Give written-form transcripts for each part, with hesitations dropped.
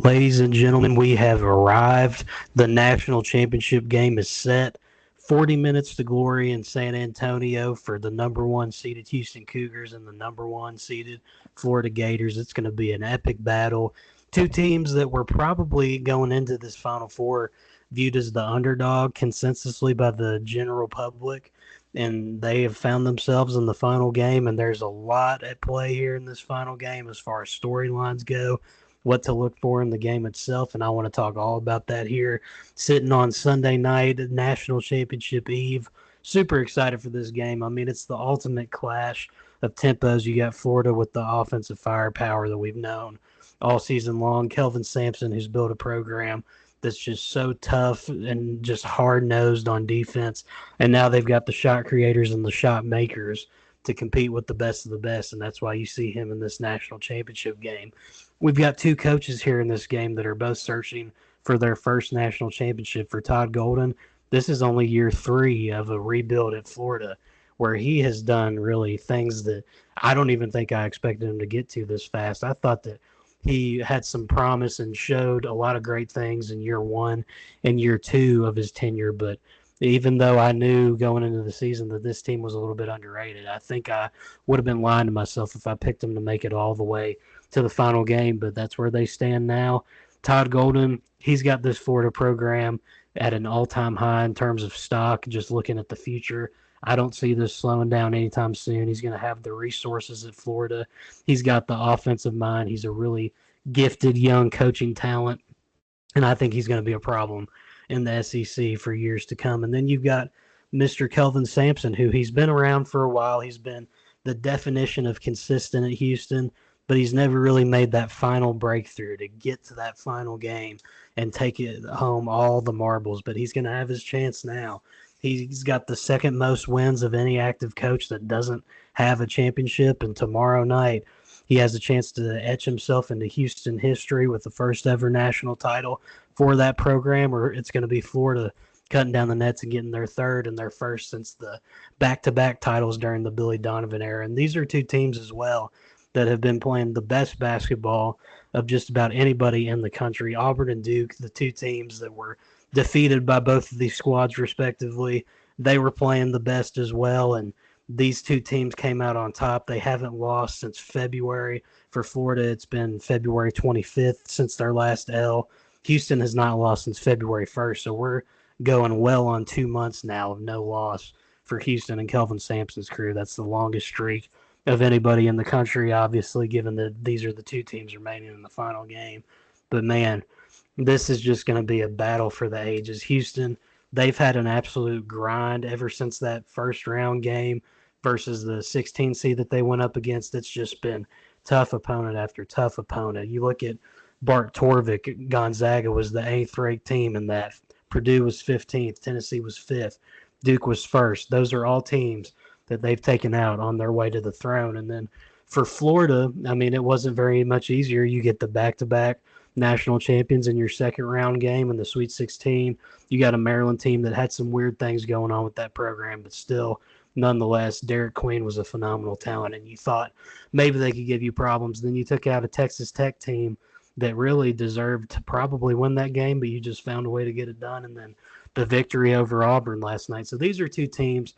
Ladies and gentlemen, we have arrived. The national championship game is set. 40 minutes to glory in San Antonio for the number one seeded Houston Cougars and the number one seeded Florida Gators. It's going to be an epic battle. Two teams that were probably going into this Final Four viewed as the underdog consensusly by the general public. And they have found themselves in the final game, and there's a lot at play here in this final game as far as storylines go, what to look for in the game itself, and I want to talk all about that here. Sitting on Sunday night, National Championship Eve. Super excited for this game. I mean, it's the ultimate clash of tempos. You got Florida with the offensive firepower that we've known all season long. Kelvin Sampson, who's built a program that's just so tough and just hard nosed on defense. And now they've got the shot creators and the shot makers to compete with the best of the best, and that's why you see him in this national championship game. We've got two coaches here in this game that are both searching for their first national championship. For Todd Golden, this is only year 3 of a rebuild at Florida, where he has done really things that I don't even think I expected him to get to this fast. I thought that he had some promise and showed a lot of great things in year 1 and year 2 of his tenure, but even though I knew going into the season that this team was a little bit underrated, I think I would have been lying to myself if I picked them to make it all the way to the final game, but that's where they stand now. Todd Golden, he's got this Florida program at an all-time high in terms of stock, just looking at the future. I don't see this slowing down anytime soon. He's going to have the resources at Florida. He's got the offensive mind. He's a really gifted young coaching talent, and I think he's going to be a problem in the SEC for years to come. And then you've got Mr. Kelvin Sampson, who he's been around for a while. He's been the definition of consistent at Houston, but he's never really made that final breakthrough to get to that final game and take it home all the marbles. But he's going to have his chance now. He's got the second most wins of any active coach that doesn't have a championship, and tomorrow night he has a chance to etch himself into Houston history with the first ever national title for that program, or it's going to be Florida cutting down the nets and getting their third and their first since the back-to-back titles during the Billy Donovan era. And these are two teams as well that have been playing the best basketball of just about anybody in the country. Auburn and Duke, the two teams that were defeated by both of these squads respectively, they were playing the best as well, and these two teams came out on top. They haven't lost since February. For Florida, it's been February 25th since their last L. Houston has not lost since February 1st, so we're going well on 2 months now of no loss for Houston and Kelvin Sampson's career. That's the longest streak of anybody in the country, obviously, given that these are the two teams remaining in the final game. But, man, this is just going to be a battle for the ages. Houston, they've had an absolute grind ever since that first round game versus the 16 seed that they went up against. It's just been tough opponent after tough opponent. You look at Bart Torvik, Gonzaga was the 8th ranked team in that. Purdue was 15th. Tennessee was 5th. Duke was 1st. Those are all teams that they've taken out on their way to the throne. And then for Florida, I mean, it wasn't very much easier. You get the back-to-back national champions in your second round game in the Sweet 16. You got a Maryland team that had some weird things going on with that program, but still, nonetheless, Derek Queen was a phenomenal talent, and you thought maybe they could give you problems. Then you took out a Texas Tech team that really deserved to probably win that game, but you just found a way to get it done, and then the victory over Auburn last night. So these are two teams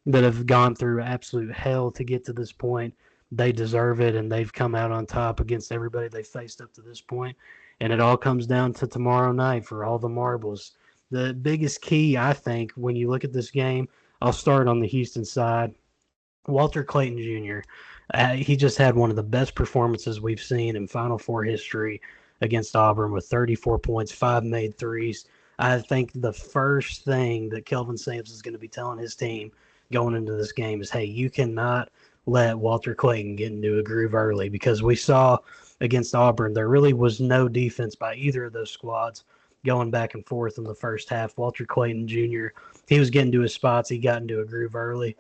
that have gone through absolute hell to get to this point. They deserve it, and they've come out on top against everybody they faced up to this point. And it all comes down to tomorrow night for all the marbles. The biggest key, I think, when you look at this game, I'll start on the Houston side. Walter Clayton Jr., he just had one of the best performances we've seen in Final Four history against Auburn with 34 points, 5 made threes. I think the first thing that Kelvin Sampson is going to be telling his team going into this game is, hey, you cannot let Walter Clayton get into a groove early, because we saw against Auburn there really was no defense by either of those squads going back and forth in the first half. Walter Clayton Jr., he was getting to his spots. He got into a groove early,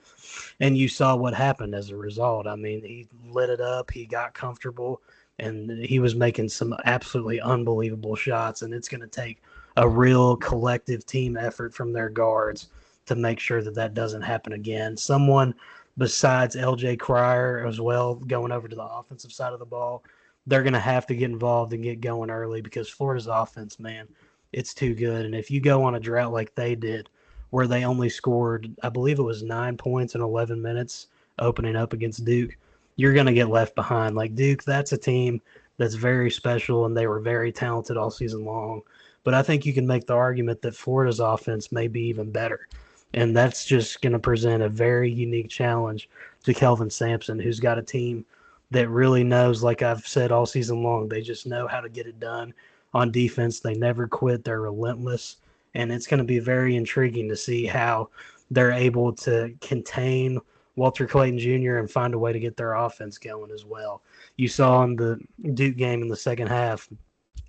and you saw what happened as a result. I mean, he lit it up. He got comfortable, and he was making some absolutely unbelievable shots, and it's going to take a real collective team effort from their guards to make sure that that doesn't happen again. Someone besides L.J. Cryer as well going over to the offensive side of the ball they're going to have to get involved and get going early because Florida's offense, man, it's too good. And if you go on a drought like they did, where they only scored, I believe it was 9 points in 11 minutes opening up against Duke, you're going to get left behind. Like Duke, that's a team that's very special, and they were very talented all season long. But I think you can make the argument that Florida's offense may be even better. And that's just going to present a very unique challenge to Kelvin Sampson, who's got a team that really knows, like I've said all season long, they just know how to get it done on defense. They never quit. They're relentless. And it's going to be very intriguing to see how they're able to contain Walter Clayton Jr. and find a way to get their offense going as well. You saw in the Duke game in the second half,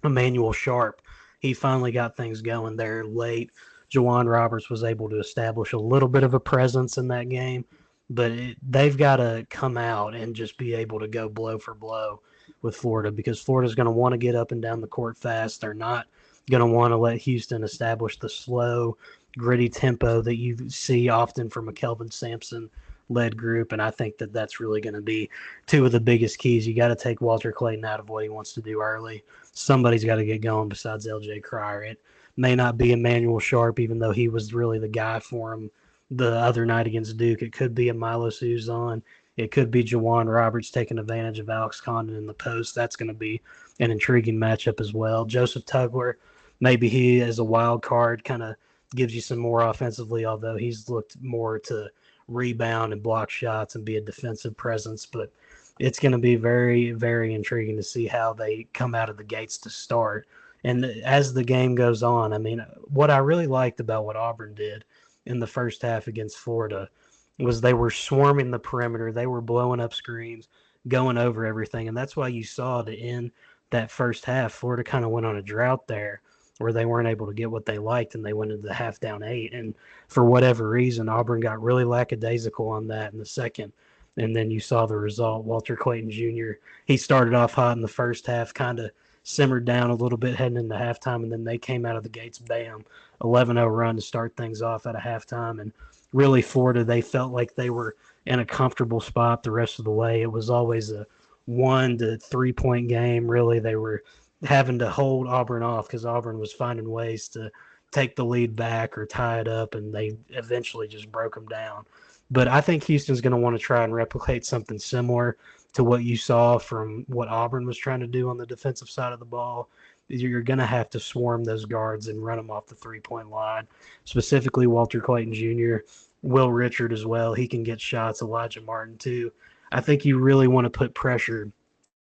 Emmanuel Sharp, he finally got things going there late. Juwan Roberts was able to establish a little bit of a presence in that game, but they've got to come out and just be able to go blow for blow with Florida because Florida's going to want to get up and down the court fast. They're not going to want to let Houston establish the slow, gritty tempo that you see often from a Kelvin Sampson led group, and I think that that's really going to be two of the biggest keys. You got to take Walter Clayton out of what he wants to do early. Somebody's got to get going besides LJ Cryer. It may not be Emmanuel Sharp, even though he was really the guy for him the other night against Duke. It could be a Milo Suzon. It could be Juwan Roberts taking advantage of Alex Condon in the post. That's going to be an intriguing matchup as well. Joseph Tugler, maybe he as a wild card kind of gives you some more offensively, although he's looked more to rebound and block shots and be a defensive presence. But it's going to be very, very intriguing to see how they come out of the gates to start. And as the game goes on, I mean, what I really liked about what Auburn did in the first half against Florida was they were swarming the perimeter. They were blowing up screens, going over everything. And that's why you saw to end that first half, Florida kind of went on a drought there where they weren't able to get what they liked, and they went into the half down 8. And for whatever reason, Auburn got really lackadaisical on that in the second. And then you saw the result. Walter Clayton Jr., he started off hot in the first half, kind of simmered down a little bit heading into halftime, and then they came out of the gates, bam, 11-0 run to start things off at a halftime. And really, Florida, they felt like they were in a comfortable spot the rest of the way. It was always a 1 to 3 point game. Really, they were having to hold Auburn off because Auburn was finding ways to take the lead back or tie it up, and they eventually just broke them down. But I think Houston's going to want to try and replicate something similar to what you saw from what Auburn was trying to do on the defensive side of the ball. You're going to have to swarm those guards and run them off the three-point line, specifically Walter Clayton Jr., Will Richard as well. He can get shots, Elijah Martin too. I think you really want to put pressure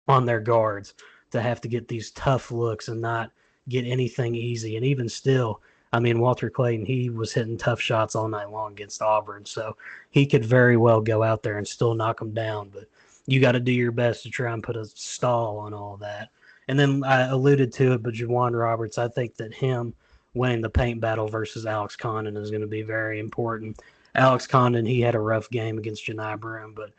on their guards to have to get these tough looks and not get anything easy. And even still, I mean, Walter Clayton, he was hitting tough shots all night long against Auburn, so he could very well go out there and still knock them down. But you got to do your best to try and put a stall on all that. And then I alluded to it, but Juwan Roberts, I think that him winning the paint battle versus Alex Condon is going to be very important. Alex Condon, he had a rough game against Janai Broome, but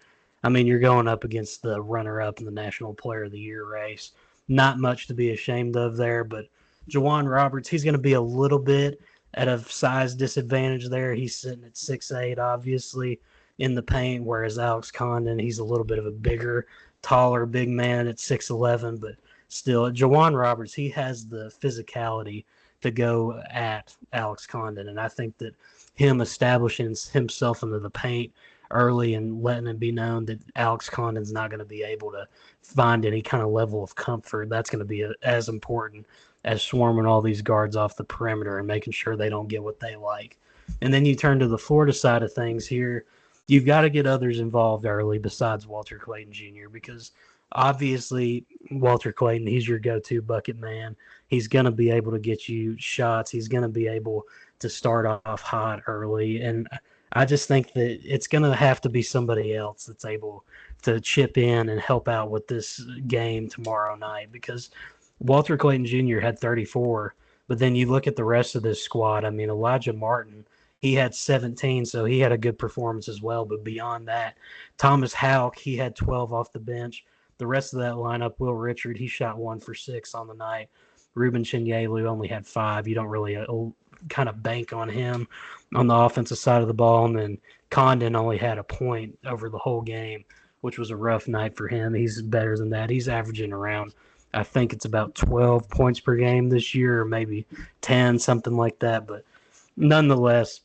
I mean, you're going up against the runner-up in the National Player of the Year race. Not much to be ashamed of there, but Juwan Roberts, he's going to be a little bit at a size disadvantage there. He's sitting at 6'8", obviously, in the paint, whereas Alex Condon, he's a little bit of a bigger, taller, big man at 6'11", but still, Juwan Roberts, he has the physicality to go at Alex Condon, and I think that him establishing himself into the paint early and letting it be known that Alex Condon's not going to be able to find any kind of level of comfort, that's going to be as important as swarming all these guards off the perimeter and making sure they don't get what they like. And then you turn to the Florida side of things here. You've got to get others involved early besides Walter Clayton Jr. because obviously Walter Clayton, he's your go-to bucket man. He's going to be able to get you shots. He's going to be able to start off hot early. And I just think that it's going to have to be somebody else that's able to chip in and help out with this game tomorrow night because Walter Clayton Jr. had 34, but then you look at the rest of this squad. I mean, Elijah Martin, he had 17, so he had a good performance as well. But beyond that, Thomas Houck, he had 12 off the bench. The rest of that lineup, Will Richard, he shot 1 for 6 on the night. Ruben Chinyelu only had 5. You don't really kind of bank on him on the offensive side of the ball. And then Condon only had a point over the whole game, which was a rough night for him. He's better than that. He's averaging around, I think it's about 12 points per game this year, or maybe 10, something like that. But nonetheless,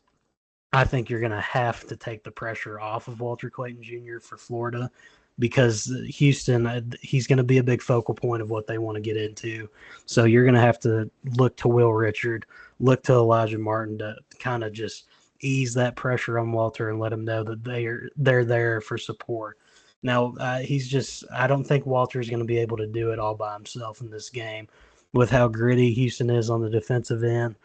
I think you're going to have to take the pressure off of Walter Clayton Jr. for Florida, because Houston, he's going to be a big focal point of what they want to get into. So you're going to have to look to Will Richard, look to Elijah Martin to kind of just ease that pressure on Walter and let him know that they're there for support. Now, I don't think Walter is going to be able to do it all by himself in this game with how gritty Houston is on the defensive end.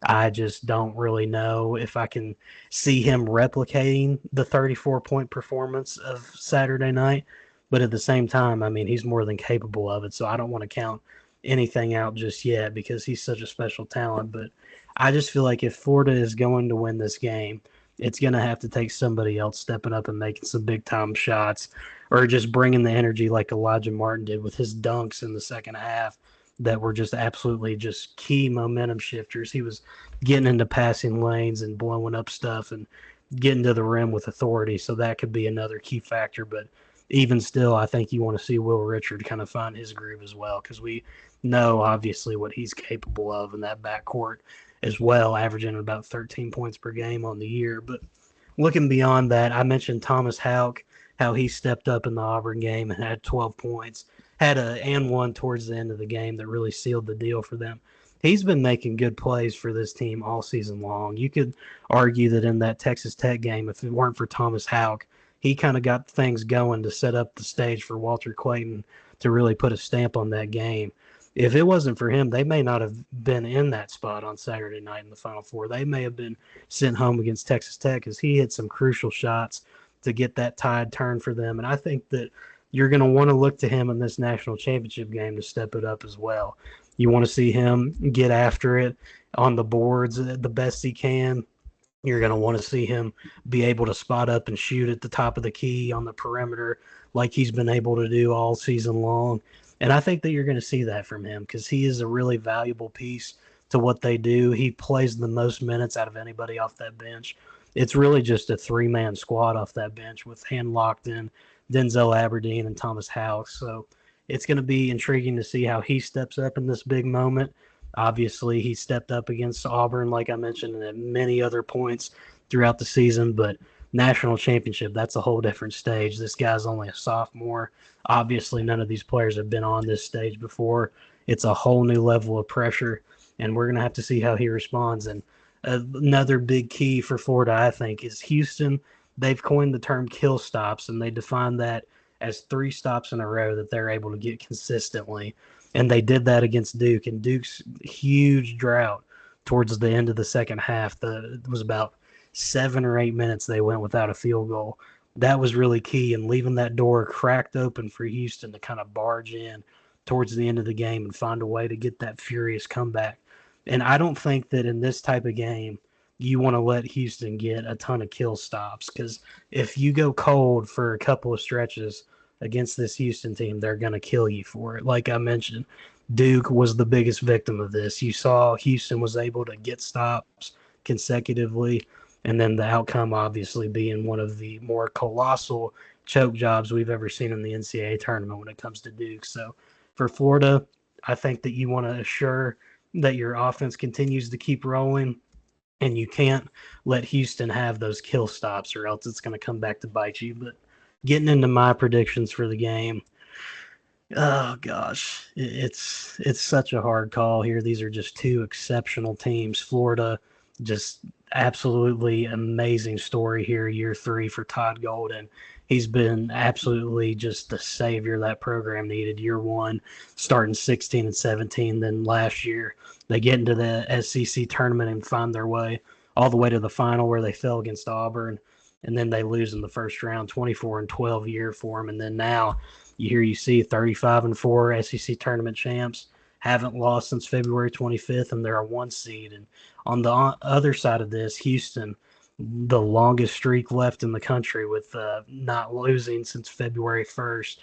I just don't really know if I can see him replicating the 34-point performance of Saturday night. But at the same time, I mean, he's more than capable of it. So I don't want to count anything out just yet because he's such a special talent. But I just feel like if Florida is going to win this game, it's going to have to take somebody else stepping up and making some big-time shots, or just bringing the energy like Elijah Martin did with his dunks in the second half that were just absolutely just key momentum shifters. He was getting into passing lanes and blowing up stuff and getting to the rim with authority. So that could be another key factor. But even still, I think you want to see Will Richard kind of find his groove as well, because we know obviously what he's capable of in that backcourt as well, averaging about 13 points per game on the year. But looking beyond that, I mentioned Thomas Houck, how he stepped up in the Auburn game and had 12 points. Had a and one towards the end of the game that really sealed the deal for them. He's been making good plays for this team all season long. You could argue that in that Texas Tech game, if it weren't for Thomas Houck, he kind of got things going to set up the stage for Walter Clayton to really put a stamp on that game. If it wasn't for him, they may not have been in that spot on Saturday night in the Final Four. They may have been sent home against Texas Tech because he hit some crucial shots to get that tide turned for them. And I think that you're going to want to look to him in this national championship game to step it up as well. You want to see him get after it on the boards the best he can. You're going to want to see him be able to spot up and shoot at the top of the key on the perimeter like he's been able to do all season long. And I think that you're going to see that from him because he is a really valuable piece to what they do. He plays the most minutes out of anybody off that bench. It's really just a three-man squad off that bench with Hand Lockton, Denzel Aberdeen, and Thomas Houck. So it's going to be intriguing to see how he steps up in this big moment. Obviously, he stepped up against Auburn, like I mentioned, and at many other points throughout the season. But national championship, that's a whole different stage. This guy's only a sophomore. Obviously, none of these players have been on this stage before. It's a whole new level of pressure, and we're going to have to see how he responds. And another big key for Florida, I think, is Houston. They've coined the term kill stops, and they define that as 3 stops in a row that they're able to get consistently. And they did that against Duke, and Duke's huge drought towards the end of the second half. It was about 7 or 8 minutes they went without a field goal. That was really key, and leaving that door cracked open for Houston to kind of barge in towards the end of the game and find a way to get that furious comeback. And I don't think that in this type of game you want to let Houston get a ton of kill stops, because if you go cold for a couple of stretches against this Houston team, they're going to kill you for it. Like I mentioned, Duke was the biggest victim of this. You saw Houston was able to get stops consecutively, and then the outcome obviously being one of the more colossal choke jobs we've ever seen in the NCAA tournament when it comes to Duke. So for Florida, I think that you want to assure that your offense continues to keep rolling, and you can't let Houston have those kill stops or else it's going to come back to bite you. But getting into my predictions for the game, oh gosh, it's such a hard call here. These are just 2 exceptional teams. Florida, just absolutely amazing story here, year 3 for Todd Golden. He's been absolutely just the savior that program needed. Year 1, starting 16 and 17. Then last year, they get into the SEC tournament and find their way all the way to the final where they fell against Auburn. And then they lose in the first round, 24-12 year for them. And then now you see 35-4 SEC tournament champs, haven't lost since February 25th, and they're a 1 seed. And on the other side of this, Houston, the longest streak left in the country with not losing since February 1st.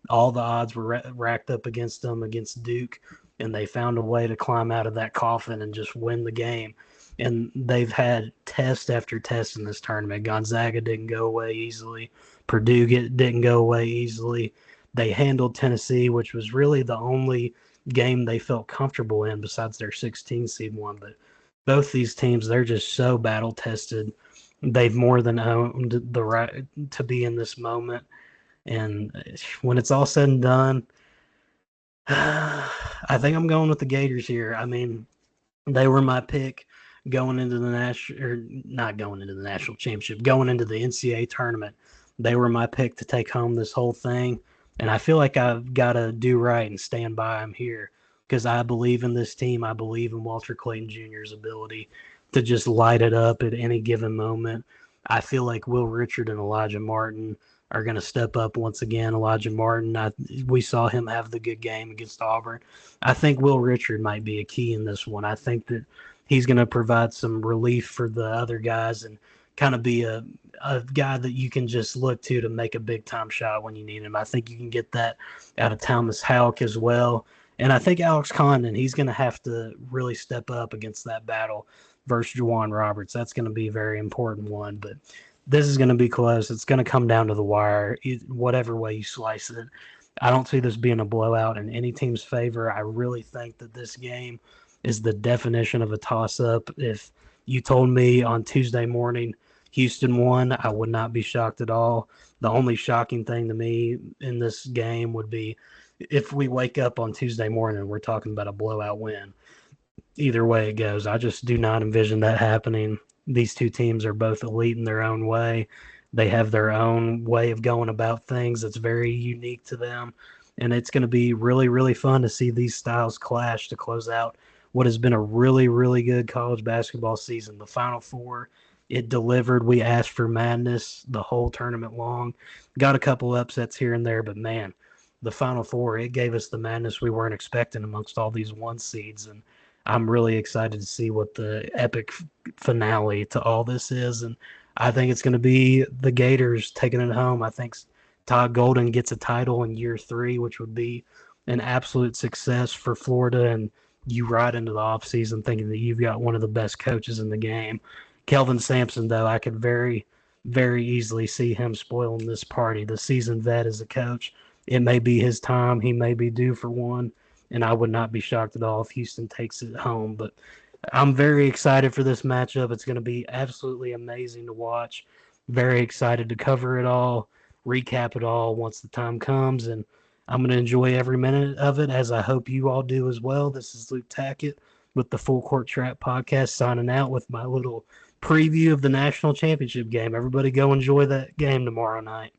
All the odds were racked up against them against Duke, and they found a way to climb out of that coffin and just win the game. and they've had test after test in this tournament. Gonzaga didn't go away easily. Purdue didn't go away easily. They handled Tennessee, which was really the only game they felt comfortable in besides their 16 seed one. But both these teams, they're just so battle tested. They've more than owned the right to be in this moment. And when it's all said and done, I think I'm going with the Gators here. I mean, they were my pick going into the national, or not going into the national championship, going into the NCAA tournament. They were my pick to take home this whole thing, and I feel like I've got to do right and stand by them here because I believe in this team. I believe in Walter Clayton Jr.'s ability to just light it up at any given moment. I feel like Will Richard and Elijah Martin are going to step up once again. Elijah Martin, we saw him have the good game against Auburn. I think Will Richard might be a key in this one. I think that he's going to provide some relief for the other guys and kind of be a guy that you can just look to make a big-time shot when you need him. I think you can get that out of Thomas Houck as well. And I think Alex Condon, he's going to have to really step up against that battle versus Juwan Roberts. That's going to be a very important one. But this is going to be close. It's going to come down to the wire, whatever way you slice it. I don't see this being a blowout in any team's favor. I really think that this game is the definition of a toss-up. If you told me on Tuesday morning Houston won, I would not be shocked at all. The only shocking thing to me in this game would be if we wake up on Tuesday morning and we're talking about a blowout win. Either way it goes, I just do not envision that happening. These two teams are both elite in their own way. They have their own way of going about things that's very unique to them. And it's going to be really, really fun to see these styles clash to close out what has been a really, really good college basketball season. The Final Four, it delivered. We asked for madness the whole tournament long. Got a couple upsets here and there, but man, the Final Four, it gave us the madness we weren't expecting amongst all these one seeds. And I'm really excited to see what the epic finale to all this is. And I think it's going to be the Gators taking it home. I think Todd Golden gets a title in year 3, which would be an absolute success for Florida. And you ride into the offseason thinking that you've got one of the best coaches in the game. Kelvin Sampson, though, I could very, very easily see him spoiling this party. The seasoned vet as a coach, it may be his time. He may be due for one. And I would not be shocked at all if Houston takes it home. But I'm very excited for this matchup. It's going to be absolutely amazing to watch. Very excited to cover it all, recap it all once the time comes. And I'm going to enjoy every minute of it, as I hope you all do as well. This is Luke Tackett with the Full Court Trap Podcast, signing out with my little preview of the national championship game. Everybody go enjoy that game tomorrow night.